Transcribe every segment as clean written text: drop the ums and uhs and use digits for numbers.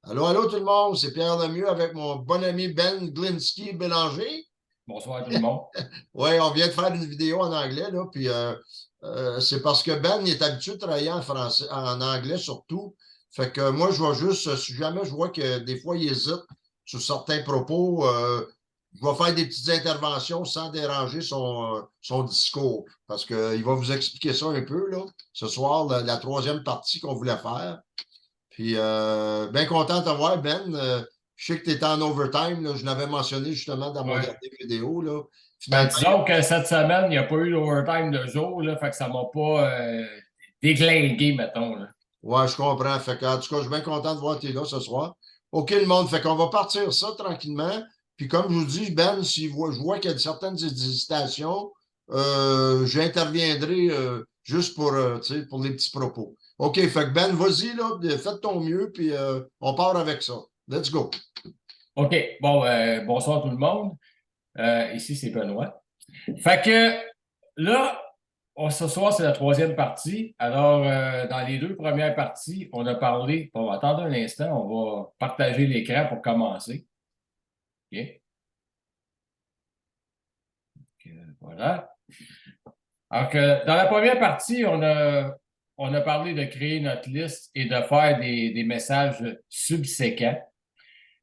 Allô, allô tout le monde, c'est Pierre Lemieux avec mon bon ami Ben Glinsky Bélanger. Bonsoir tout le monde. Oui, on vient de faire une vidéo en anglais, là, puis c'est parce que Ben il est habitué de travailler en français, en anglais surtout. Fait que moi, je vais juste, si jamais je vois que des fois il hésite sur certains propos, je vais faire des petites interventions sans déranger son discours. Parce qu'il va vous expliquer ça un peu, là, ce soir, la troisième partie qu'on voulait faire. Puis, bien content de te voir, Ben. Je sais que tu étais en overtime. Là, je l'avais mentionné justement dans mon Ouais. dernier vidéo. Là. Ben, Finalement, disons que cette semaine, il n'y a pas eu d'overtime de jour, là, fait que ça ne m'a pas déglingué, mettons. Là. ouais, je comprends. Fait que, en tout cas, je suis bien content de voir que tu es là ce soir. OK, le monde. Fait qu'on va partir ça tranquillement. Puis, comme je vous dis, Ben, si je vois qu'il y a certaines hésitations, j'interviendrai juste tu sais, pour les petits propos. OK, fait que Ben, vas-y, là, fais de ton mieux, puis on part avec ça. Let's go. OK, bon, bonsoir tout le monde. Ici, c'est Benoît. Fait que là, ce soir, c'est la troisième partie. Alors, dans les deux premières parties, on a parlé. Bon, attendez un instant, on va partager l'écran pour commencer. OK, voilà. Alors que dans la première partie, on a parlé de créer notre liste et de faire des messages subséquents.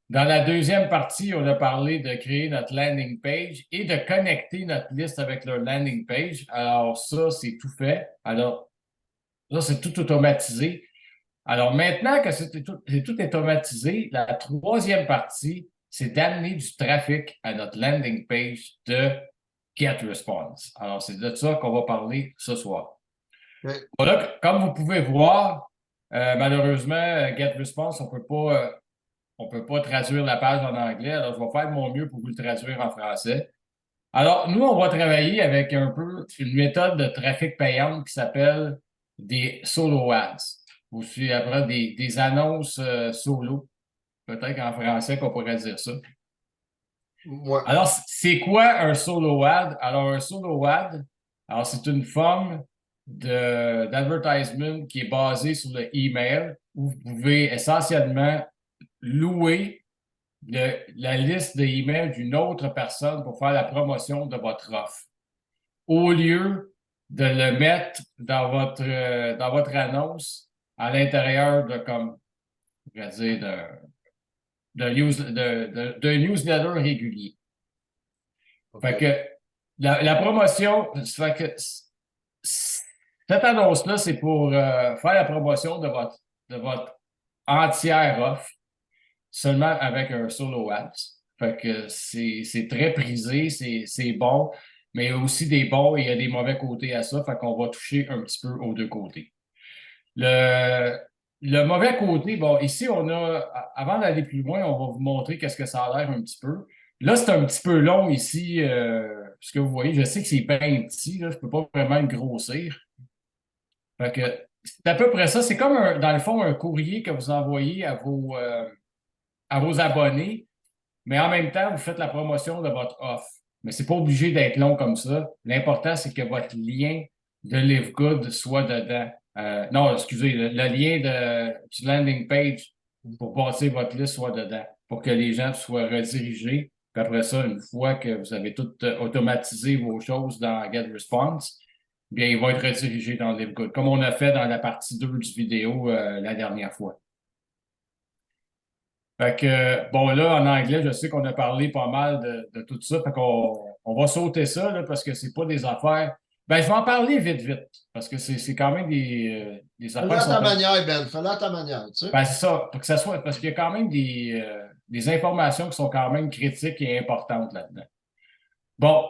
Dans la deuxième partie, on a parlé de créer notre landing page et de connecter notre liste avec leur landing page. Alors ça, c'est tout fait. Alors, ça, c'est tout automatisé. Alors maintenant que c'est tout automatisé, la troisième partie, c'est d'amener du trafic à notre landing page de GetResponse. Alors, c'est de ça qu'on va parler ce soir. OK. Voilà, comme vous pouvez voir, malheureusement, GetResponse, on peut pas traduire la page en anglais, alors je vais faire de mon mieux pour vous le traduire en français. Alors, nous, on va travailler avec un peu une méthode de trafic payante qui s'appelle des solo ads, ou si après des annonces solo, peut-être qu'en français qu'on pourrait dire ça. Ouais. Alors, c'est quoi un solo ad? Alors, un solo ad, alors c'est une forme d'advertisement qui est basée sur le email où vous pouvez essentiellement louer la liste d'emails d'une autre personne pour faire la promotion de votre offre. Au lieu de le mettre dans votre annonce à l'intérieur de, comme, je vais dire, d'un newsletter régulier. Fait OK. que la promotion, fait que cette annonce-là, c'est pour faire la promotion de votre entière offre seulement avec un solo ads. Fait que c'est très prisé, c'est bon, mais il y a aussi des bons et il y a des mauvais côtés à ça. Fait qu'on va toucher un petit peu aux deux côtés. Le, le mauvais côté, bon, ici, avant d'aller plus loin, on va vous montrer qu'est-ce que ça a l'air un petit peu. Là, c'est un petit peu long ici, ce que vous voyez. Je sais que c'est bien petit, là, je ne peux pas vraiment le grossir. Fait que c'est à peu près ça. C'est comme, dans le fond, un courrier que vous envoyez à vos abonnés, mais en même temps, vous faites la promotion de votre offre. Mais c'est pas obligé d'être long comme ça. L'important, c'est que votre lien de LiveGood soit dedans. Non, excusez, le lien du landing page pour passer votre liste soit dedans, pour que les gens soient redirigés. Puis après ça, une fois que vous avez tout automatisé vos choses dans GetResponse, bien, ils vont être redirigés dans LiveGood, comme on a fait dans la partie 2 du vidéo la dernière fois. Fait que, bon, là, en anglais, je sais qu'on a parlé pas mal de tout ça. Fait qu'on va sauter ça, là, parce que c'est pas des affaires. Ben, je vais en parler vite, vite, parce que c'est quand même des Fais-le affaires qui à sont. ta manière, Ben. Fais-le à ta manière, tu sais. Ben, c'est ça, pour que ça soit. Parce qu'il y a quand même des informations qui sont quand même critiques et importantes là-dedans. Bon,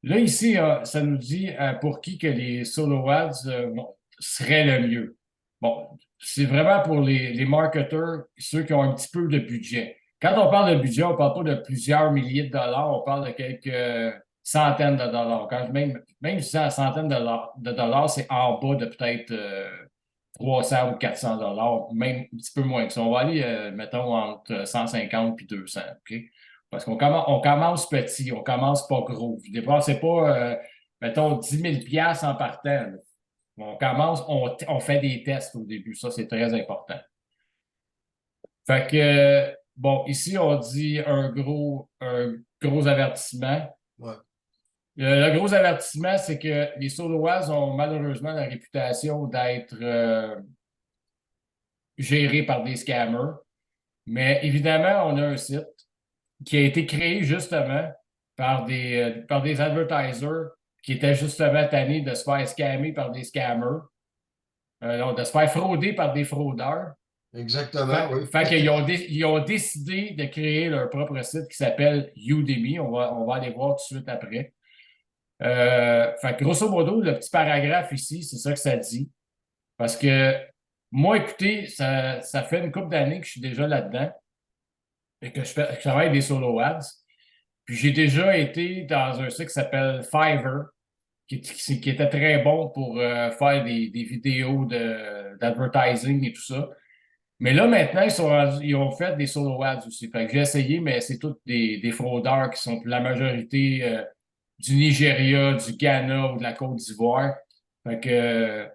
là, ici, ça nous dit pour qui que les solo ads seraient le mieux. Bon, c'est vraiment pour les marketeurs, ceux qui ont un petit peu de budget. Quand on parle de budget, on ne parle pas de plusieurs milliers de dollars, on parle de quelques centaines de dollars. Même si c'est à centaines de dollars, c'est en bas de peut-être 300 ou 400 dollars, même un petit peu moins que ça. On va aller, mettons, entre 150 et 200. OK? Parce qu'on commence petit, on commence pas gros. Vous dépensez pas, mettons, 10 000 $ en partant. Là. On commence, on fait des tests au début. Ça, c'est très important. Fait que, bon, ici, on dit un gros avertissement. Ouais. Le gros avertissement, c'est que les Soloises ont malheureusement la réputation d'être gérés par des scammers. Mais évidemment, on a un site qui a été créé justement par des advertisers qui étaient justement tannés de se faire scammer par des scammers, non, de se faire frauder par des fraudeurs. Exactement, oui. Fait qu'ils ils ont décidé de créer leur propre site qui s'appelle Udemy. On va aller voir tout de suite après. Fait que grosso modo, le petit paragraphe ici, c'est ça que ça dit. Parce que moi, écoutez, ça fait une couple d'années que je suis déjà là-dedans et que je travaille des solo ads. Puis j'ai déjà été dans un site qui s'appelle Fiverr, qui était très bon pour faire des vidéos d'advertising et tout ça. Mais là, maintenant, ils ont fait des solo ads aussi. Fait que j'ai essayé, mais c'est tous des fraudeurs qui sont pour la majorité du Nigeria, du Ghana ou de la Côte d'Ivoire. Fait que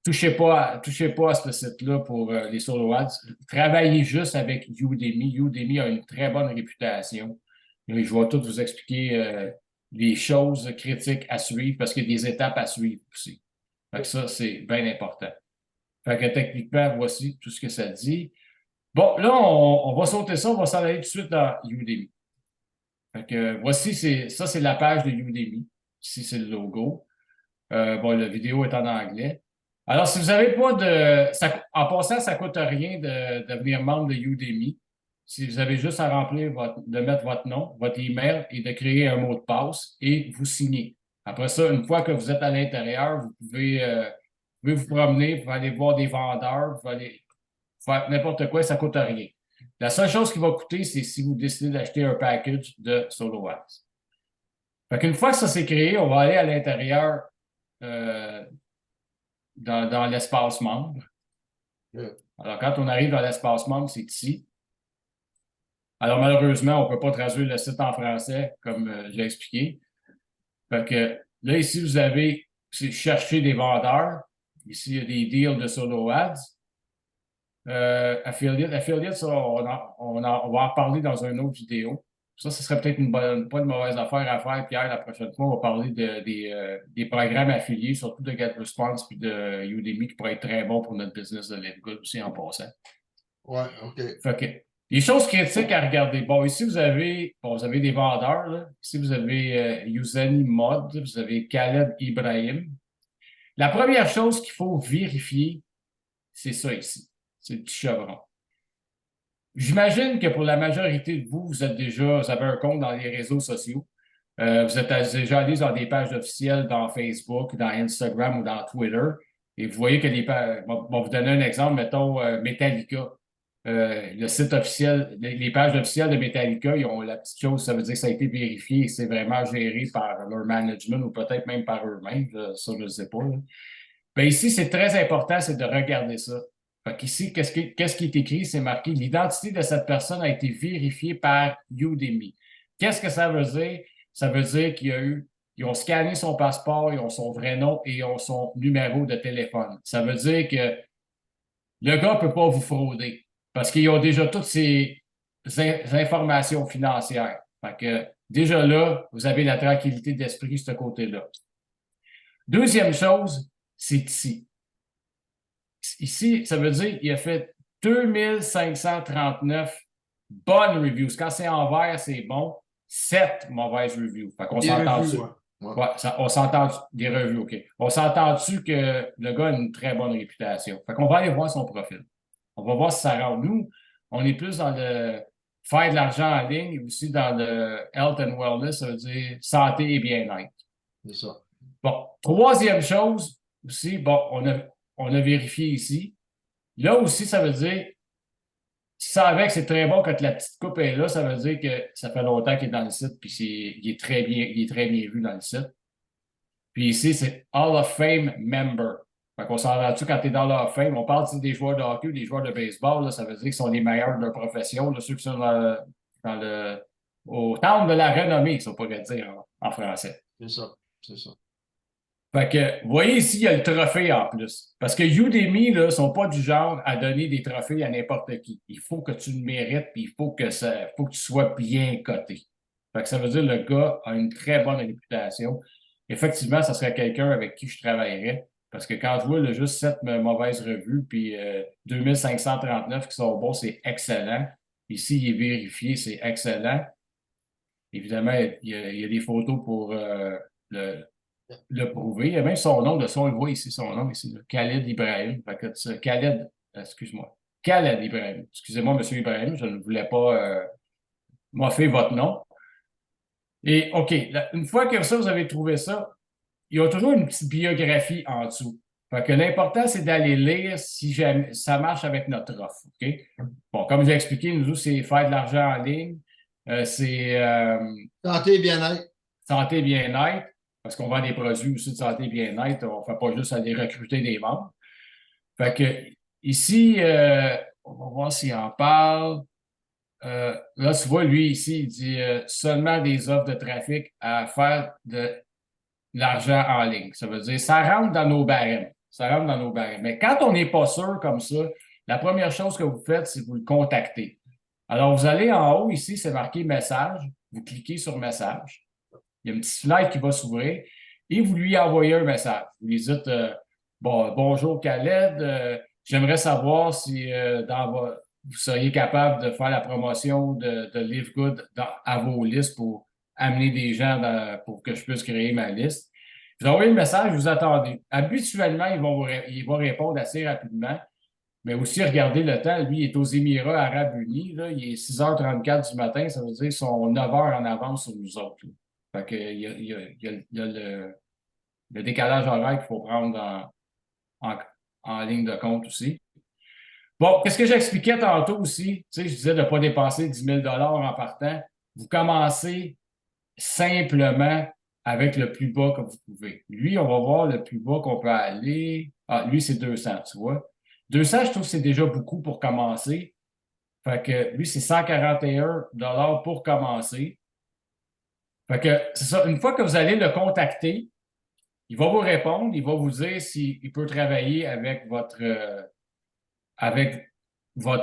touchez pas à ce site-là pour les solo ads. Travaillez juste avec Udemy. Udemy a une très bonne réputation. Et je vais tout vous expliquer les choses critiques à suivre parce qu'il y a des étapes à suivre aussi. Fait que ça, c'est bien important. Fait que techniquement, voici tout ce que ça dit. Bon, là, on va sauter ça, on va s'en aller tout de suite dans Udemy. Fait que voici, ça, c'est la page de Udemy. Ici, c'est le logo. Bon, la vidéo est en anglais. Alors, si vous n'avez pas en passant, ça ne coûte rien de devenir membre de Udemy. Si vous avez juste à remplir de mettre votre nom, votre email et de créer un mot de passe et vous signez. Après ça, une fois que vous êtes à l'intérieur, vous pouvez vous promener, vous pouvez aller voir des vendeurs, vous pouvez aller faire n'importe quoi, ça ne coûte rien. La seule chose qui va coûter, c'est si vous décidez d'acheter un package de SoloAds. Fait qu'une fois que ça s'est créé, on va aller à l'intérieur euh, dans l'espace membre. Alors, quand on arrive dans l'espace membre, c'est ici. Alors, malheureusement, on ne peut pas traduire le site en français, comme j'ai expliqué. Fait que là, ici, vous avez chercher des vendeurs. Ici, il y a des deals de solo ads. Affiliate, ça, on va en reparler dans une autre vidéo. Ça, ce serait peut-être pas une mauvaise affaire à faire, Pierre, la prochaine fois. On va parler des programmes affiliés, surtout de GetResponse puis de Udemy, qui pourraient être très bons pour notre business de LiveGood aussi en passant. Ouais, OK. Fait que, les choses critiques à regarder. Bon, ici, vous avez des vendeurs. Là. Ici, vous avez Yuzani Mod, vous avez Khaled Ibrahim. La première chose qu'il faut vérifier, c'est ça ici. C'est le petit chevron. J'imagine que pour la majorité de vous, vous avez un compte dans les réseaux sociaux. Vous êtes déjà allé dans des pages officielles dans Facebook, dans Instagram ou dans Twitter. Et vous voyez que les pages. Bon, vous donner un exemple, mettons Metallica. Le site officiel, les pages officielles de Metallica, ils ont la petite chose, ça veut dire que ça a été vérifié et c'est vraiment géré par leur management ou peut-être même par eux-mêmes. Ça, je ne sais pas. Bien, ici, c'est très important, c'est de regarder ça. Fait qu'ici, qu'est-ce qui est écrit? C'est marqué l'identité de cette personne a été vérifiée par Udemy. Qu'est-ce que ça veut dire? Ça veut dire ils ont scanné son passeport, ils ont son vrai nom et ils ont son numéro de téléphone. Ça veut dire que le gars ne peut pas vous frauder parce qu'ils ont déjà toutes ces informations financières. Fait que déjà là, vous avez la tranquillité d'esprit de ce côté-là. Deuxième chose, c'est ici. Ici, ça veut dire qu'il a fait 2539 bonnes reviews. Quand c'est en vert, c'est bon. 7 mauvaises reviews. Fait qu'on s'entend-tu. Ouais, on s'entend des revues, OK. On s'entend-tu que le gars a une très bonne réputation. Fait qu'on va aller voir son profil. On va voir si ça rend. Nous, on est plus dans le faire de l'argent en ligne et aussi dans le health and wellness, ça veut dire santé et bien-être. C'est ça. Bon, troisième chose aussi, bon, on a vérifié ici. Là aussi, ça veut dire, si ça avec, c'est très bon quand la petite coupe est là, ça veut dire que ça fait longtemps qu'il est dans le site, puis il est très bien vu dans le site. Puis ici, c'est Hall of Fame Member. Fait qu'on s'en rend dessus quand tu es dans l'Hall of Fame. On parle des joueurs de hockey, des joueurs de baseball, là, ça veut dire qu'ils sont les meilleurs de leur profession, là, ceux qui sont au temple de la renommée, ça on pourrait dire en français. C'est ça, c'est ça. Fait que, vous voyez ici, il y a le trophée en plus. Parce que Udemy, là, sont pas du genre à donner des trophées à n'importe qui. Il faut que tu le mérites, puis il faut que tu sois bien coté. Fait que ça veut dire que le gars a une très bonne réputation. Effectivement, ça serait quelqu'un avec qui je travaillerais. Parce que quand je vois là, juste 7 mauvaises revues, puis 2539 qui sont bons, c'est excellent. Ici, il est vérifié, c'est excellent. Évidemment, il y a des photos pour le prouver. Il y a même son nom, on le voit ici, son nom ici, là, Khaled Ibrahim. Fait que, Khaled, excuse-moi. Khaled Ibrahim. Excusez-moi, monsieur Ibrahim, je ne voulais pas moffer votre nom. Et OK, une fois que ça, vous avez trouvé ça, il y a toujours une petite biographie en dessous. Fait que l'important, c'est d'aller lire si jamais, ça marche avec notre offre. OK? Bon, comme j'ai expliqué, nous, c'est faire de l'argent en ligne. C'est Santé et bien-être. santé bien-être, parce qu'on vend des produits aussi de santé bien-être. On ne fait pas juste aller recruter des membres. Fait que ici, on va voir s'il en parle. Là, tu vois, lui, ici, il dit seulement des offres de trafic à faire de l'argent en ligne. Ça veut dire ça rentre dans nos barèmes. Ça rentre dans nos barèmes. Mais quand on n'est pas sûr comme ça, la première chose que vous faites, c'est que vous le contactez. Alors, vous allez en haut, ici, c'est marqué message. Vous cliquez sur message. Il y a une petite fenêtre qui va s'ouvrir et vous lui envoyez un message. Vous lui dites bon, bonjour Khaled, j'aimerais savoir si vous seriez capable de faire la promotion de Live Good à vos listes pour amener des gens pour que je puisse créer ma liste. Vous envoyez le message, vous attendez. Habituellement, il va répondre assez rapidement. Mais aussi, regardez le temps. Lui, il est aux Émirats Arabes Unis. Là. Il est 6h34 du matin. Ça veut dire qu'ils sont 9 heures en avance sur nous autres. Là. Fait que, il y a le décalage horaire qu'il faut prendre en ligne de compte aussi. Bon, qu'est-ce que j'expliquais tantôt aussi? Tu sais, je disais de ne pas dépasser 10 000 en partant. Vous commencez simplement avec le plus bas que vous pouvez. Lui, on va voir le plus bas qu'on peut aller. Ah, lui, c'est 200, tu vois. 200, je trouve que c'est déjà beaucoup pour commencer. Fait que lui, c'est 141 pour commencer. Fait que c'est ça. Une fois que vous allez le contacter, il va vous répondre, il va vous dire s'il peut travailler avec votre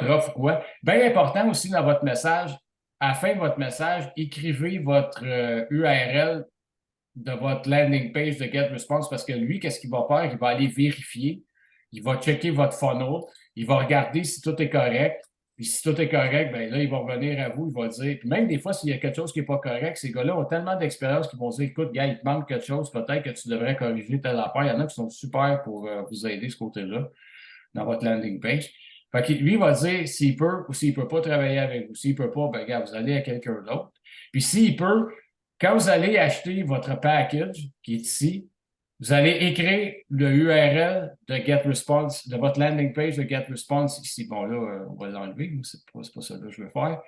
offre ou quoi. Bien important aussi dans votre message, à la fin de votre message, écrivez votre URL de votre landing page de GetResponse parce que lui, qu'est-ce qu'il va faire? Il va aller vérifier, il va checker votre funnel, il va regarder si tout est correct. Puis si tout est correct, bien là, il va revenir à vous, il va dire. Puis même des fois, s'il y a quelque chose qui n'est pas correct, ces gars-là ont tellement d'expérience qu'ils vont dire écoute, gars, il te manque quelque chose, peut-être que tu devrais corriger telle affaire. Il y en a qui sont super pour vous aider de ce côté-là dans votre landing page. Fait que lui, il va dire s'il peut ou s'il ne peut pas travailler avec vous. S'il ne peut pas, ben, gars, vous allez à quelqu'un d'autre. Puis s'il peut, quand vous allez acheter votre package qui est ici, vous allez écrire le URL de GetResponse, de votre landing page de GetResponse ici. Bon, là, on va l'enlever, mais c'est pas ça que je veux faire.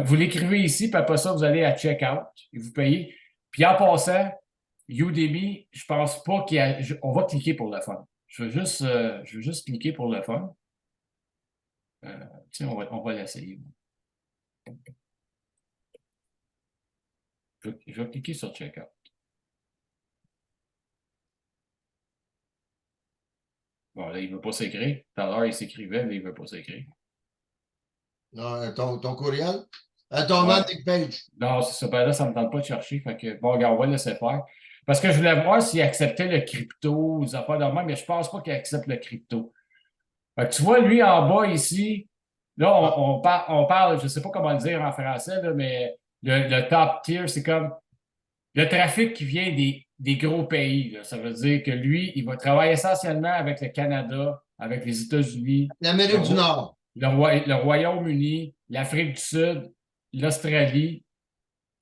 Vous l'écrivez ici, puis après ça, vous allez à Checkout et vous payez. Puis en passant, Udemy, je pense pas qu'il y a. On va cliquer pour le fun. Je veux juste cliquer pour le fun. Tiens, on va l'essayer. Je vais cliquer sur Checkout. Bon, là, il ne veut pas s'écrire. Tout à l'heure, il s'écrivait, mais il ne veut pas s'écrire. Non, ton courriel? Ton Ouais. landing page. Non, c'est ça. Ben là, ça ne me tente pas de chercher. Fait que, bon, regarde, on va le laisser faire. Parce que je voulais voir s'il acceptait le crypto ou des affaires de même, mais je ne pense pas qu'il accepte le crypto. Fait que tu vois, lui, en bas ici, là, on parle, je ne sais pas comment le dire en français, là, mais le top tier, c'est comme le trafic qui vient des gros pays. Là. Ça veut dire que lui, il va travailler essentiellement avec le Canada, avec les États-Unis, L'Amérique du Nord. le Royaume-Uni, l'Afrique du Sud, l'Australie.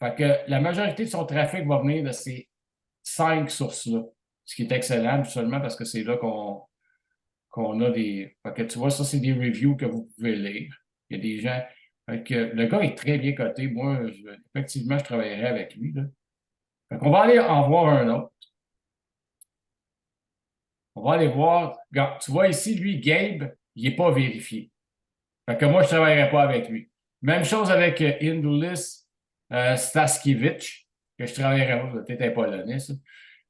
Fait que la majorité de son trafic va venir de ces 5 sources-là, ce qui est excellent, seulement parce que c'est là qu'on a des. Fait que tu vois, ça, c'est des reviews que vous pouvez lire. Il y a des gens. Fait que le gars est très bien coté. Moi, effectivement, je travaillerai avec lui. Là. Fait qu'on va aller en voir un autre. On va aller voir. Regarde, tu vois ici, lui, Gabe, il n'est pas vérifié. Fait que moi, je ne travaillerai pas avec lui. Même chose avec Indulis Staskiewicz, que je travaillerai pas, peut-être un polonais, ça.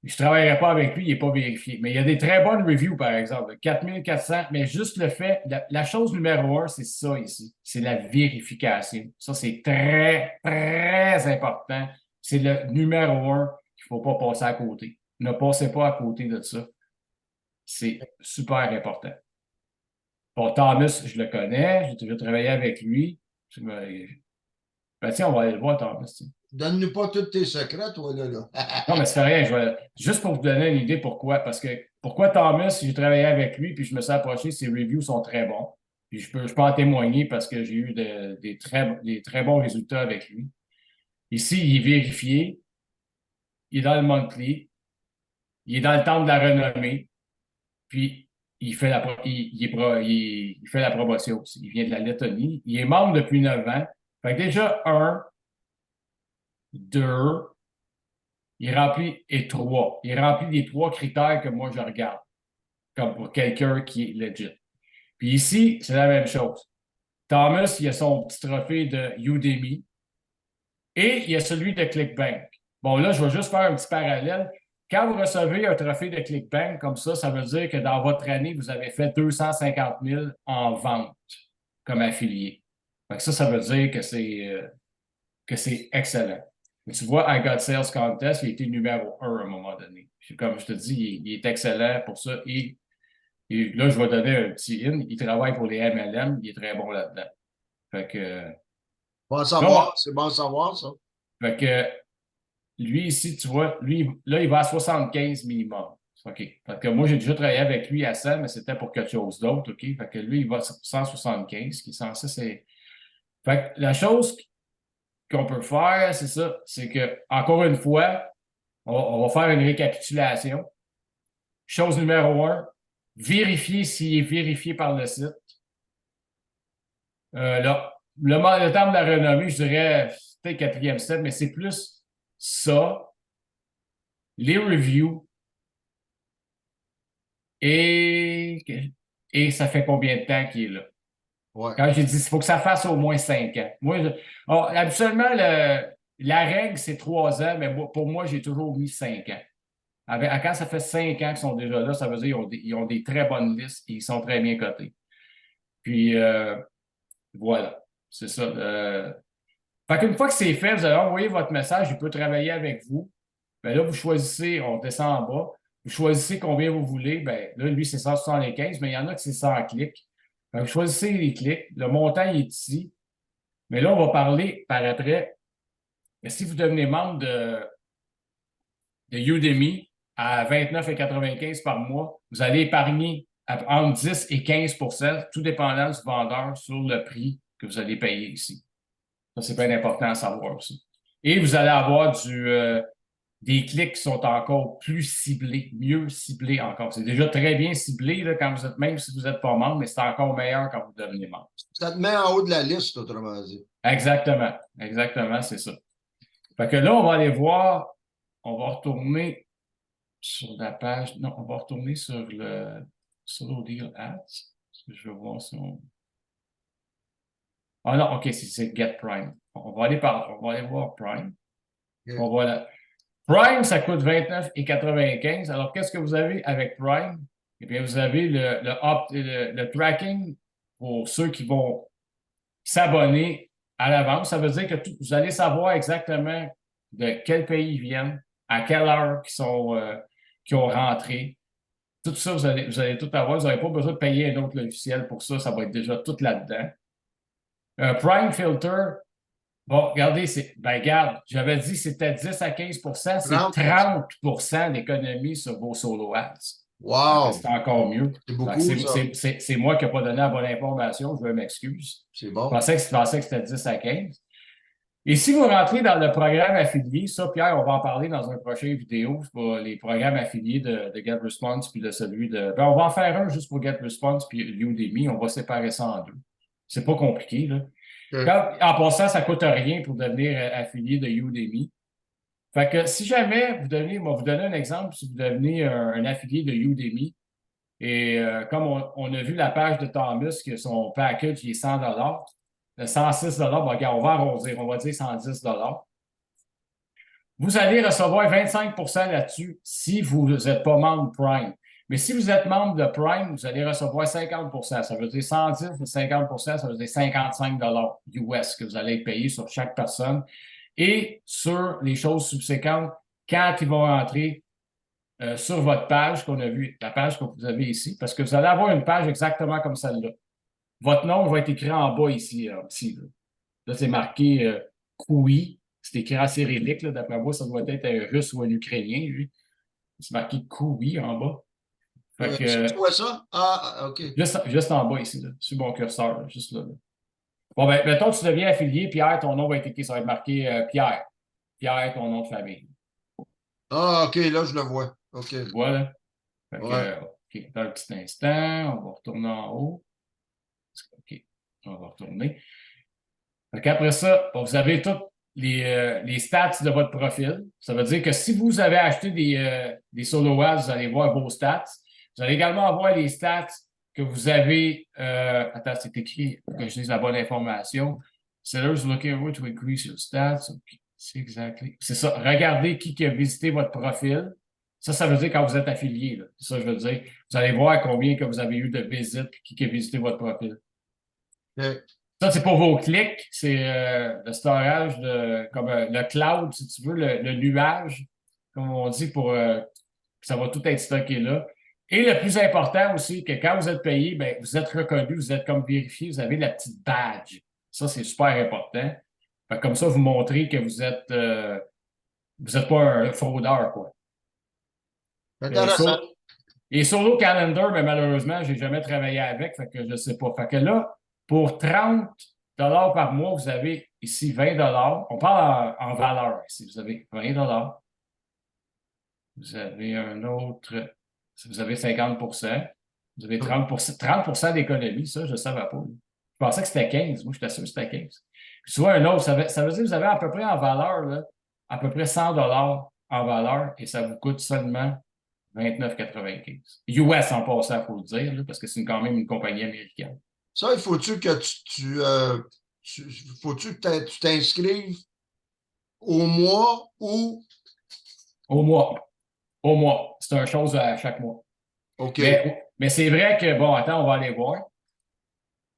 Je ne travaillerai pas avec lui, il n'est pas vérifié. Mais il y a des très bonnes reviews, par exemple. 4400, mais juste le fait, la chose numéro un, c'est ça ici. C'est la vérification. Ça, c'est très, très important. C'est le numéro un qu'il ne faut pas passer à côté. Ne passez pas à côté de ça. C'est super important. Bon, Thomas, je le connais. J'ai déjà travaillé avec lui. Ben, tiens, on va aller le voir, Thomas. Tiens. Donne-nous pas tous tes secrets, toi, là. Non, mais ça fait rien. Juste pour vous donner une idée pourquoi. Parce que pourquoi Thomas, j'ai travaillé avec lui, puis je me suis approché, ses reviews sont très bons. Puis je peux en témoigner parce que j'ai eu des très bons résultats avec lui. Ici, il est vérifié, il est dans le monthly, il est dans le temps de la renommée, puis il fait il fait la promotion aussi. Il vient de la Lettonie. Il est membre depuis 9 ans. Fait que déjà, un, deux, il remplit, et trois. Il remplit les trois critères que moi je regarde, comme pour quelqu'un qui est legit. Puis ici, c'est la même chose. Thomas, il a son petit trophée de Udemy et il y a celui de ClickBank. Bon, là, je vais juste faire un petit parallèle. Quand vous recevez un trophée de ClickBank comme ça veut dire que dans votre année, vous avez fait 250 000 en vente comme affilié. Donc ça veut dire que c'est excellent. Mais tu vois, I Got Sales Contest, il a été numéro un à un moment donné. Puis comme je te dis, il est excellent pour ça. Et là, je vais donner un petit in. Il travaille pour les MLM. Il est très bon là-dedans. Fait que, Bon à là, savoir, c'est bon à savoir, ça. fait que lui ici, tu vois, lui, là, il va à 75 minimum. OK. Fait que moi, j'ai déjà travaillé avec lui à 100, mais c'était pour quelque chose d'autre. OK. Fait que lui, il va à 175, qui est censé, c'est. Fait que la chose qu'on peut faire, c'est ça. C'est que, encore une fois, on va faire une récapitulation. Chose numéro un, vérifier s'il est vérifié par le site. Là, le terme de la renommée, je dirais, c'était quatrième step, mais c'est plus ça, les reviews et, et ça fait combien de temps qu'il est là. Ouais. Quand j'ai dit, il faut que ça fasse au moins 5 ans. Moi, habituellement, la règle, c'est 3 ans, mais pour moi, j'ai toujours mis 5 ans. Quand ça fait 5 ans qu'ils sont déjà là, ça veut dire qu'ils ont des très bonnes listes et ils sont très bien cotés. Puis, voilà, c'est ça. Fait qu'une fois que c'est fait, vous allez envoyer votre message, il peut travailler avec vous. Bien là, vous choisissez, on descend en bas, vous choisissez combien vous voulez. Bien là, lui, c'est 175, mais il y en a que c'est 100 clics. Fait que vous choisissez les clics. Le montant il est ici. Mais là, on va parler par après. Mais si vous devenez membre de Udemy à 29,95 par mois, vous allez épargner entre 10 et 15 tout dépendant du vendeur sur le prix que vous allez payer ici. Ça, c'est bien important à savoir aussi. Et vous allez avoir des clics qui sont encore plus ciblés, mieux ciblés encore. C'est déjà très bien ciblé là, quand vous êtes, même si vous n'êtes pas membre, mais c'est encore meilleur quand vous devenez membre. Ça te met en haut de la liste, autrement dit. Exactement. Exactement, c'est ça. Fait que là, on va aller voir, on va retourner sur la page. Non, on va retourner sur le Solo Deal Ads. Je vais voir si on. Ah non, OK, c'est Get Prime. On va aller voir Prime. Okay. On va là. Prime, ça coûte 29,95. Alors, qu'est-ce que vous avez avec Prime? Eh bien, vous avez le tracking pour ceux qui vont s'abonner à l'avance. Ça veut dire que vous allez savoir exactement de quel pays ils viennent, à quelle heure qui ont rentré. Tout ça, vous allez tout avoir. Vous n'avez pas besoin de payer un autre logiciel pour ça. Ça va être déjà tout là-dedans. Prime Filter, bon, regardez, regarde, j'avais dit que c'était 10 à 15 c'est 30 d'économie sur vos solo ads. Wow! C'est encore mieux. C'est beaucoup, ça. C'est moi qui n'ai pas donné la bonne information, je m'excuse. C'est bon. Je pensais que c'était 10 à 15. Et si vous rentrez dans le programme affilié, ça, Pierre, on va en parler dans un prochain vidéo, pour les programmes affiliés de GetResponse puis de celui de. Ben, on va en faire un juste pour GetResponse puis Udemy. On va séparer ça en deux. C'est pas compliqué, là. En passant, ça ne coûte rien pour devenir affilié de Udemy. Fait que si jamais vous devenez, moi, vous donner un exemple, si vous devenez un affilié de Udemy, et comme on a vu la page de Thomas, que son package il est 100 $, 106 bon, regarde, on va arrondir, on va dire 110 $. vous allez recevoir 25 là-dessus si vous n'êtes pas membre Prime. Mais si vous êtes membre de Prime, vous allez recevoir 50 Ça veut dire 110 et 50 ça veut dire 55 US que vous allez payer sur chaque personne. Et sur les choses subséquentes, quand ils vont rentrer sur votre page qu'on a vue, la page que vous avez ici, parce que vous allez avoir une page exactement comme celle-là. Votre nom va être écrit en bas ici. Là c'est marqué Koui. C'est écrit en cyrillique. D'après moi, ça doit être un russe ou un ukrainien, lui. C'est marqué Koui en bas. Fait C'est que, quoi ça? Ah, OK. juste en bas ici, là, sur mon curseur, là, juste là. Bon, ben, mettons que tu deviens affilié, Pierre, ton nom va être écrit, ça va être marqué Pierre. Pierre, ton nom de famille. Ah, OK, là, je le vois. OK. Voilà. Fait que, Ouais. OK, dans un petit instant, on va retourner en haut. OK, on va retourner. Fait qu'après ça, bon, vous avez toutes les stats de votre profil. Ça veut dire que si vous avez acheté des solo ads, vous allez voir vos stats. Vous allez également avoir les stats que vous avez. Attends, c'est écrit pour que je dise la bonne information. Sellers looking over to increase your stats. Okay. C'est exactly. C'est ça. Regardez qui a visité votre profil. Ça veut dire quand vous êtes affilié. C'est ça que je veux dire. Vous allez voir combien que vous avez eu de visites et qui a visité votre profil. OK. Ça, c'est pour vos clics. C'est le storage, comme le cloud, si tu veux, le nuage, comme on dit, pour ça va tout être stocké là. Et le plus important aussi, que quand vous êtes payé, ben, vous êtes reconnu, vous êtes comme vérifié, vous avez la petite badge. Ça, c'est super important. Fait que comme ça, vous montrez que vous êtes pas un fraudeur, quoi. Et, Intéressant. sur, et Solo Calendar, ben, malheureusement, j'ai jamais travaillé avec, fait que je sais pas. Fait que là, pour 30 par mois, vous avez ici 20 On parle en valeur ici. Vous avez 20 Vous avez un autre, vous avez 50 vous avez 30 d'économie, ça, je ne savais pas. Je pensais que c'était 15. Moi, j'étais sûr que c'était 15. Puis tu vois, un autre, ça veut dire que vous avez à peu près en valeur, là, à peu près 100 en valeur et ça vous coûte seulement 29,95. US en passant, il faut le dire, là, parce que c'est quand même une compagnie américaine. Ça, il faut-tu que faut-tu que tu t'inscrives au mois ou Au mois. Au mois. C'est une chose à chaque mois. OK. Mais c'est vrai que, bon, attends, on va aller voir.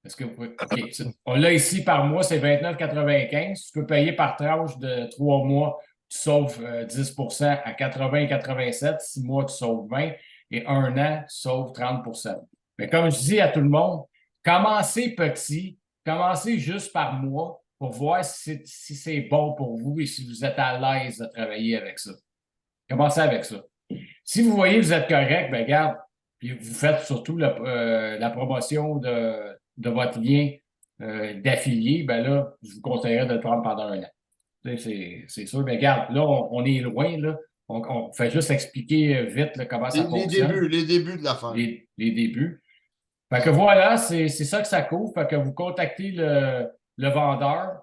Est-ce que vous pouvez. OK. On l'a ici par mois, c'est 29,95. Tu peux payer par tranche de 3 mois, tu sauves 10 à 80,87. 6 mois, tu sauves 20. Et 1 an, tu sauves 30. Mais comme je dis à tout le monde, commencez petit, commencez juste par mois pour voir si c'est bon pour vous et si vous êtes à l'aise de travailler avec ça. Commencez avec ça. Si vous voyez que vous êtes correct, ben regarde, puis vous faites surtout la promotion de votre lien d'affilié, ben là, je vous conseillerais de le prendre pendant 1 an. C'est sûr, mais regarde, là, on est loin, là. On fait juste expliquer vite là, comment ça fonctionne, Les débuts de l'affaire. les débuts. Fait que voilà, c'est ça que ça couvre. Fait que vous contactez le vendeur,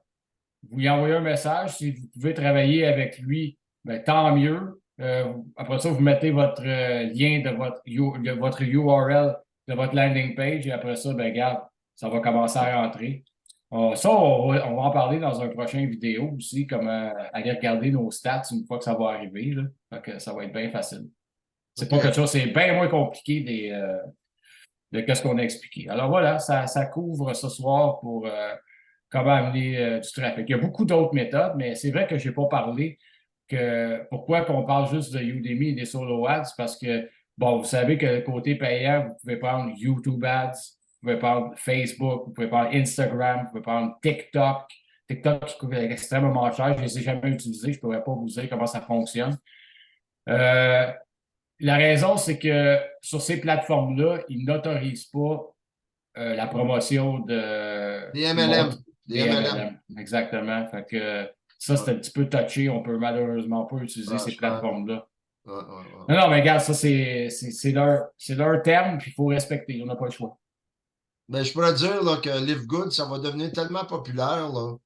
vous lui envoyez un message. Si vous pouvez travailler avec lui, ben, tant mieux. Après ça, vous mettez votre lien de votre URL de votre landing page et après ça, ben, regarde, ça va commencer à rentrer. Ça, on va en parler dans un prochain vidéo aussi, comment aller regarder nos stats une fois que ça va arriver. Là. Fait que ça va être bien facile. C'est pas OK. quelque chose, c'est bien moins compliqué de ce qu'on a expliqué. Alors voilà, ça couvre ce soir pour comment amener du trafic. Il y a beaucoup d'autres méthodes, mais c'est vrai que je n'ai pas parlé que pourquoi qu'on parle juste de Udemy et des solo ads, parce que, bon, vous savez que le côté payant, vous pouvez prendre YouTube ads, vous pouvez prendre Facebook, vous pouvez prendre Instagram, vous pouvez prendre TikTok. TikTok qui coûte extrêmement cher, je ne les ai jamais utilisés, je ne pourrais pas vous dire comment ça fonctionne. Euh, la raison, c'est que sur ces plateformes-là, ils n'autorisent pas la promotion Des du monde MLM. Des des MLM. MLM. Exactement. Fait que ça, c'est un petit peu touché. On peut malheureusement pas utiliser Ouais, ces je pense. plateformes-là. Ouais. Non, non, mais regarde, ça, c'est leur terme, puis il faut respecter. On n'a pas le choix. Mais je pourrais dire là, que Live Good, ça va devenir tellement populaire là,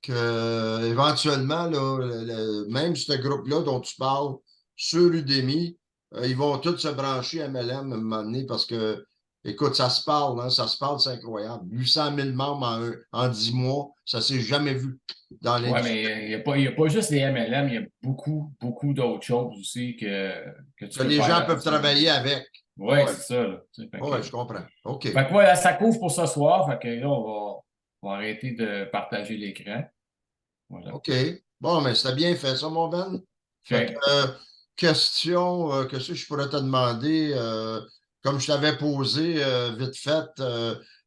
que éventuellement, là, même ce groupe-là dont tu parles sur Udemy, ils vont tous se brancher MLM à un moment donné parce que écoute, ça se parle, hein, ça se parle, c'est incroyable. 800 000 membres en 10 mois, ça ne s'est jamais vu dans Oui, l'industrie. mais il y a pas juste les MLM, il y a beaucoup, beaucoup d'autres choses aussi que tu Que peux les faire gens peuvent là-dessus. travailler avec. Oui, Oui, c'est ça. Là, tu sais, ouais, je comprends. OK. fait que voilà, ça couvre pour ce soir. Fait que là, on va arrêter de partager l'écran. Voilà. OK. Bon, mais c'était bien fait, ça, mon Ben. Fait que, OK. question, que ce que je pourrais te demander, comme je t'avais posé vite fait,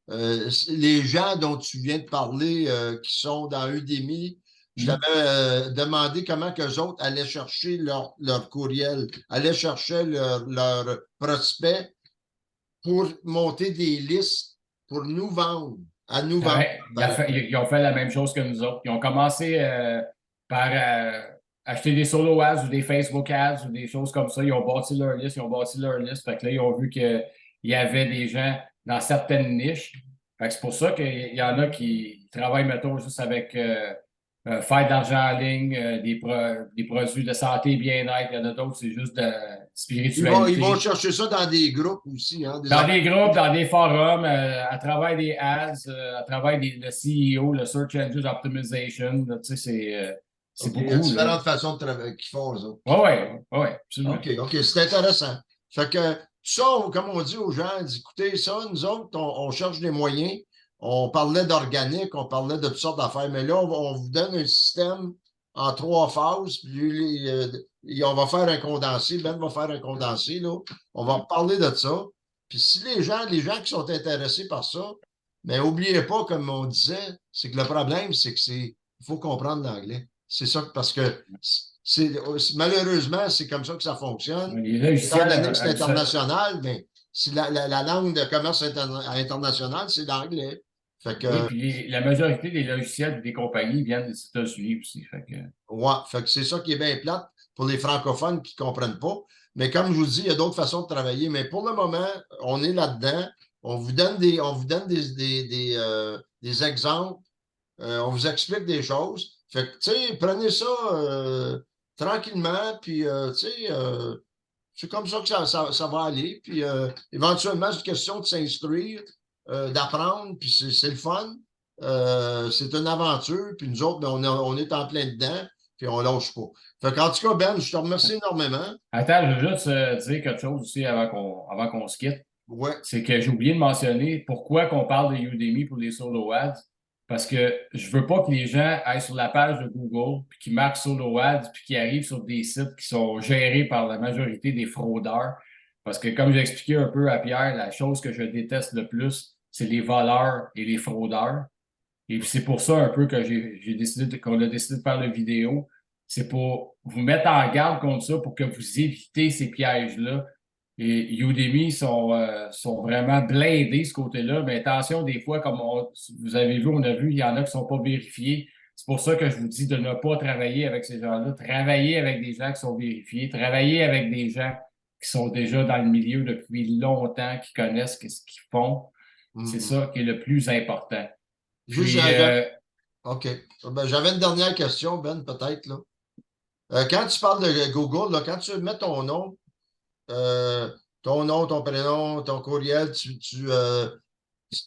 les gens dont tu viens de parler, qui sont dans Udemy, je Hmm. t'avais demandé comment que les autres allaient chercher leur courriel, allaient chercher leur prospect pour monter des listes pour nous vendre, à nous vendre. Ouais, ils ont fait la même chose que nous autres. Ils ont commencé par acheter des solo ads ou des Facebook ads ou des choses comme ça. Ils ont bâti leur liste, ils ont bâti leur liste. Fait que là, ils ont vu qu'il y avait des gens dans certaines niches. Fait que c'est pour ça qu'il y en a qui travaillent, mettons, juste avec faire de l'argent en ligne, des produits de santé et bien-être. Il y en a d'autres, c'est juste de Ils vont spiritualité. chercher ça dans des groupes aussi, hein, des Dans affaires. des groupes, dans des forums, à travers des ads, à travers le CEO, le Search Engine Optimization, là, tu sais, c'est OK, il y a beaucoup, là. différentes façons de travailler qu'ils font, eux autres. Oui, oui, ouais, absolument. OK, OK, c'est intéressant. Fait que ça, comme on dit aux gens, on dit, écoutez, ça, nous autres, on cherche des moyens. On parlait d'organique, on parlait de toutes sortes d'affaires, mais là, on vous donne un système en 3 phases, puis on va faire un condensé, Ben va faire un condensé, là. On va parler de ça. Puis si les gens qui sont intéressés par ça, mais n'oubliez pas, comme on disait, c'est que le problème, c'est il faut comprendre l'anglais. C'est ça, parce que malheureusement, c'est comme ça que ça fonctionne. Les Étant logiciels, donné que c'est international, mais si la langue de commerce international, c'est l'anglais. Fait que, oui, puis la majorité des logiciels des compagnies viennent des États-Unis aussi. Fait que, ouais, fait que c'est ça qui est bien plate pour les francophones qui ne comprennent pas. Mais comme je vous dis, il y a d'autres façons de travailler. Mais pour le moment, on est là-dedans. On vous donne des exemples. On vous explique des choses. Fait que, tu sais, prenez ça tranquillement, puis, tu sais, c'est comme ça que ça va aller. Puis éventuellement, c'est une question de s'instruire, d'apprendre, puis c'est le fun. C'est une aventure, puis nous autres, ben, on est en plein dedans, puis on lâche pas. Fait qu'en tout cas, Ben, je te remercie énormément. attends, je veux juste dire quelque chose aussi avant qu'on se quitte. Ouais. C'est que j'ai oublié de mentionner pourquoi qu'on parle de Udemy pour les solo ads. Parce que je veux pas que les gens aillent sur la page de Google, puis qu'ils marquent solo ads, puis qu'ils arrivent sur des sites qui sont gérés par la majorité des fraudeurs. Parce que comme j'ai expliqué un peu à Pierre, la chose que je déteste le plus, c'est les voleurs et les fraudeurs. Et puis c'est pour ça un peu que qu'on a décidé de faire la vidéo. C'est pour vous mettre en garde contre ça, pour que vous évitez ces pièges-là. Et Udemy sont vraiment blindés ce côté-là. Mais attention, des fois, vous avez vu, on a vu, il y en a qui ne sont pas vérifiés. C'est pour ça que je vous dis de ne pas travailler avec ces gens-là. Travailler avec des gens qui sont vérifiés. Travailler avec des gens qui sont déjà dans le milieu depuis longtemps, qui connaissent ce qu'ils font. C'est Mhm. ça qui est le plus important. Juste, Puis, OK. Ben, j'avais une dernière question, Ben, peut-être, là. Quand tu parles de Google, là, quand tu mets euh, ton nom, ton prénom, ton courriel, tu te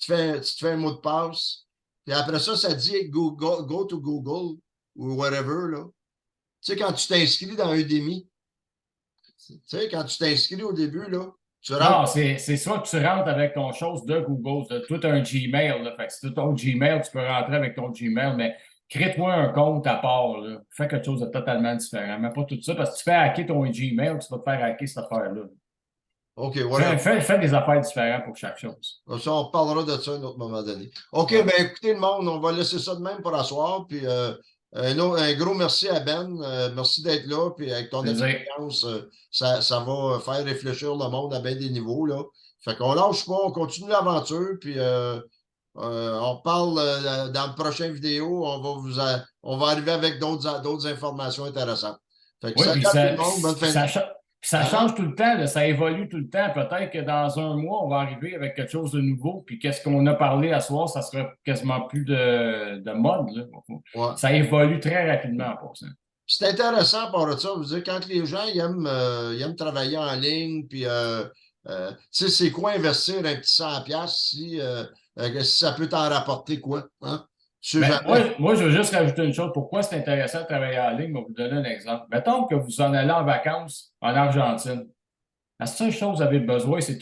fais un mot de passe. Puis après ça, ça dit go to Google ou whatever, là. Tu sais, quand tu t'inscris dans Udemy, tu sais, quand tu t'inscris au début, là, tu rentres. non, c'est soit que tu rentres avec ton chose de Google, tu as tout un Gmail, là. Fait que si tu as ton Gmail, tu peux rentrer avec ton Gmail, mais crée-toi un compte à part, là. Fais quelque chose de totalement différent. Mais pas tout ça, parce que tu fais hacker ton Gmail, tu vas te faire hacker cette affaire-là. OK, whatever. Fais des affaires différentes pour chaque chose. Ça, on parlera de ça à un autre moment donné. OK, Ouais. ben écoutez le monde, on va laisser ça de même pour asseoir. Puis un gros merci à Ben. Merci d'être là. Puis avec ton Plaisir. expérience, ça va faire réfléchir le monde à bien des niveaux, là. Fait qu'on lâche pas, on continue l'aventure. Puis on parle dans la prochaine vidéo. On va arriver avec d'autres informations intéressantes. Fait que Oui, salut à tout le monde. Bonne fin de... puis ça Hein? change tout le temps, là, ça évolue tout le temps. Peut-être que dans un mois, on va arriver avec quelque chose de nouveau. Puis qu'est-ce qu'on a parlé à soir, ça sera quasiment plus de mode, là. Ouais. Ça évolue très rapidement pour ça. C'est intéressant par ça. Je veux dire, quand les gens ils aiment travailler en ligne, puis Tu sais, c'est quoi investir un petit 100$ si ça peut t'en rapporter quoi? Hein? Tu sais Mais jamais. moi, je veux juste rajouter une chose. Pourquoi c'est intéressant de travailler en ligne? Je vais vous donner un exemple. Mettons que vous en allez en vacances en Argentine. La seule chose que vous avez besoin, c'est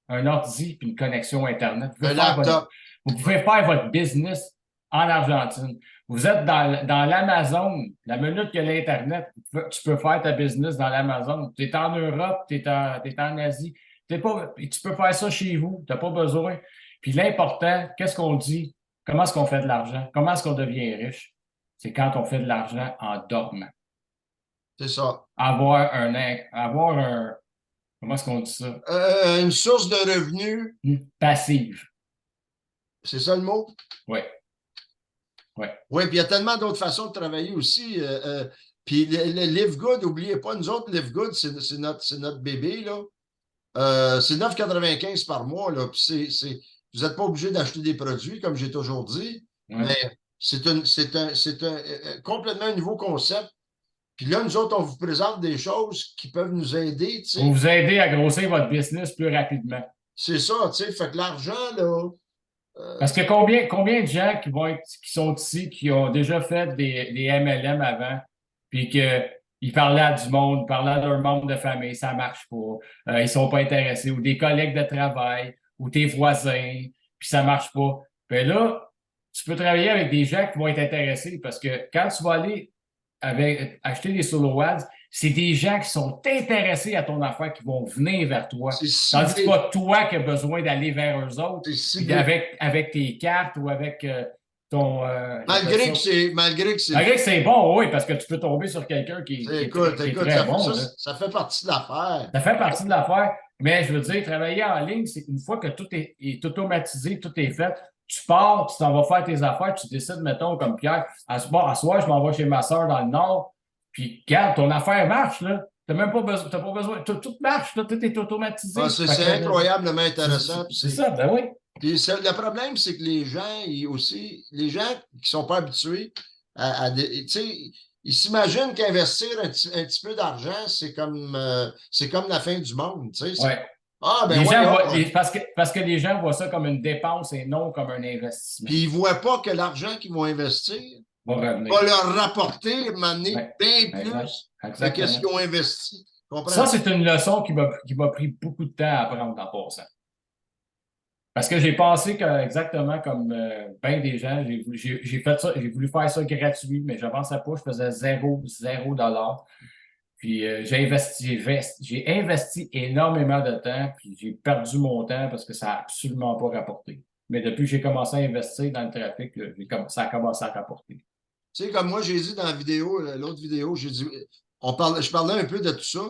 un ordi et une connexion Internet. Un laptop. Vous pouvez faire votre business en Argentine. Vous êtes dans l'Amazon. La minute qu'il y a l'Internet, tu peux faire ta business dans l'Amazon. Tu es en Europe, tu es en Asie. Tu peux faire ça chez vous. Tu n'as pas besoin. Puis l'important, qu'est-ce qu'on dit? Comment est-ce qu'on fait de l'argent? Comment est-ce qu'on devient riche? C'est quand on fait de l'argent en dormant. C'est ça. Avoir un, comment est-ce qu'on dit ça? Une source de revenus, Passive. c'est ça le mot? Oui. Oui. Oui, puis il y a tellement d'autres façons de travailler aussi. Puis le Live Good, n'oubliez pas, nous autres, Live Good, c'est notre bébé, là. C'est 9,95 par mois, là. Puis vous n'êtes pas obligé d'acheter des produits, comme j'ai toujours dit, mais c'est un complètement un nouveau concept. Puis là, nous autres, on vous présente des choses qui peuvent nous aider, tu sais. Pour vous aider à grossir votre business plus rapidement. C'est ça, tu sais. Fait que l'argent, là. Parce que combien de gens qui sont ici, qui ont déjà fait des MLM avant, puis qu'ils parlaient à du monde, ils parlaient à leur membre de famille, ça marche pas, ils sont pas intéressés, ou des collègues de travail, ou tes voisins, puis ça marche pas. Puis là, tu peux travailler avec des gens qui vont être intéressés, parce que quand tu vas aller acheter des solo ads, c'est des gens qui sont intéressés à ton affaire qui vont venir vers toi. Tandis que c'est pas toi qui as besoin d'aller vers eux autres. Puis avec tes cartes ou avec ton. Malgré que c'est bon, oui, parce que tu peux tomber sur quelqu'un qui est très bon. Ça fait partie de l'affaire. Ça fait partie de l'affaire. Mais je veux dire, travailler en ligne, c'est une fois que tout est automatisé, tout est fait, tu pars, tu t'en vas faire tes affaires, tu décides, mettons, comme Pierre, à soir, je m'en vais chez ma soeur dans le Nord, puis regarde, ton affaire marche, là. T'as même pas besoin, t'as pas besoin, tout marche, là, tout est automatisé. Ah, c'est incroyablement intéressant. C'est ça, ben oui. Puis le problème, c'est que les gens qui sont pas habitués tu sais, ils s'imaginent qu'investir un petit peu d'argent, c'est comme la fin du monde, tu sais. Ouais. Ah, ben parce que les gens voient ça comme une dépense et non comme un investissement. Puis ils ne voient pas que l'argent qu'ils vont investir va leur rapporter, bien plus que qu'est-ce qu'ils ont investi. Ça, c'est une leçon qui m'a pris beaucoup de temps à apprendre en passant. Parce que j'ai pensé exactement comme bien des gens, j'ai fait ça, j'ai voulu faire ça gratuit, mais je pensais pas, je faisais zéro $. Puis j'ai investi énormément de temps, puis j'ai perdu mon temps parce que ça n'a absolument pas rapporté. Mais depuis que j'ai commencé à investir dans le trafic, ça a commencé à rapporter. Tu sais, comme moi, j'ai dit dans la vidéo, l'autre vidéo, j'ai dit, je parlais un peu de tout ça.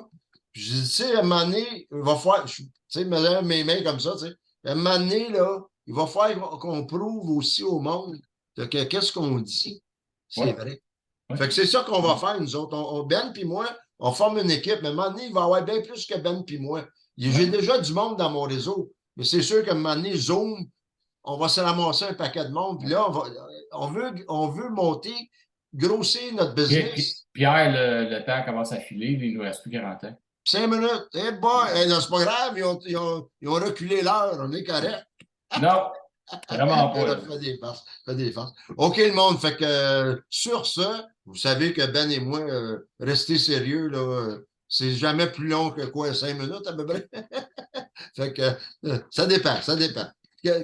Puis j'ai dit, tu sais, à un moment donné, il va falloir, tu sais, mes mains comme ça, tu sais, à un moment donné, là, il va falloir qu'on prouve aussi au monde que qu'est-ce qu'on dit, c'est vrai. Ouais. Fait que c'est ça qu'on va faire, nous autres. Ben puis moi, on forme une équipe, mais à un moment donné, il va y avoir bien plus que Ben puis moi. J'ai déjà du monde dans mon réseau, mais c'est sûr qu'à un moment donné, Zoom, on va se ramasser un paquet de monde, puis là, on veut monter, grossir notre business. Pierre, le temps commence à filer, il ne nous reste plus 40 ans. 5 minutes. Eh boy, non, c'est pas grave, ils ont reculé l'heure, on est correct. Non, vraiment pas. Fais des farces. OK, le monde, fait que sur ce, vous savez que Ben et moi, rester sérieux, là, c'est jamais plus long que quoi, 5 minutes à peu près. Fait que ça dépend.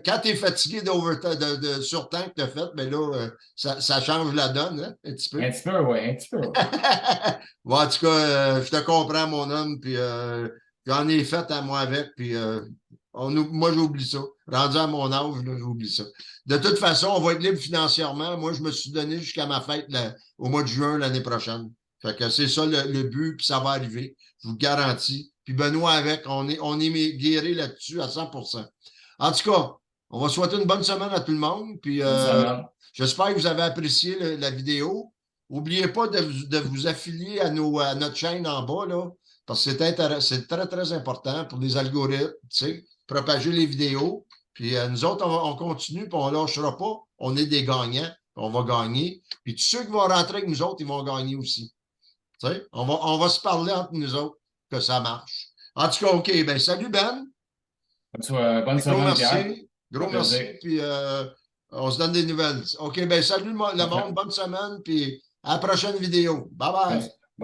Quand tu es fatigué de surtemps que tu as fait, mais là, ça change la donne, hein, un petit peu. Un petit peu, oui, un petit peu. Bon, en tout cas, je te comprends, mon homme, puis j'en ai fait à moi avec, puis moi, j'oublie ça. Rendu à mon âge, j'oublie ça. De toute façon, on va être libre financièrement. Moi, je me suis donné jusqu'à ma fête au mois de juin l'année prochaine. Fait que c'est ça le but, puis ça va arriver. Je vous le garantis. Puis Benoît avec, on est guéri là-dessus à 100%. En tout cas, on va souhaiter une bonne semaine à tout le monde. Puis j'espère que vous avez apprécié la vidéo. N'oubliez pas de vous affilier à notre chaîne en bas, là, parce que c'est très, très important pour les algorithmes, tu sais, propager les vidéos. Puis nous autres, on continue, puis on ne lâchera pas. On est des gagnants, on va gagner. Puis tous ceux qui vont rentrer avec nous autres, ils vont gagner aussi. Tu sais, on va se parler entre nous autres que ça marche. En tout cas, OK. Ben, salut, Ben. Bonne Gros semaine, Pierre. merci. Gros Un merci. plaisir. Puis on se donne des nouvelles. OK, ben salut le monde. Parfait. Bonne semaine. Puis à la prochaine vidéo. Bye bye.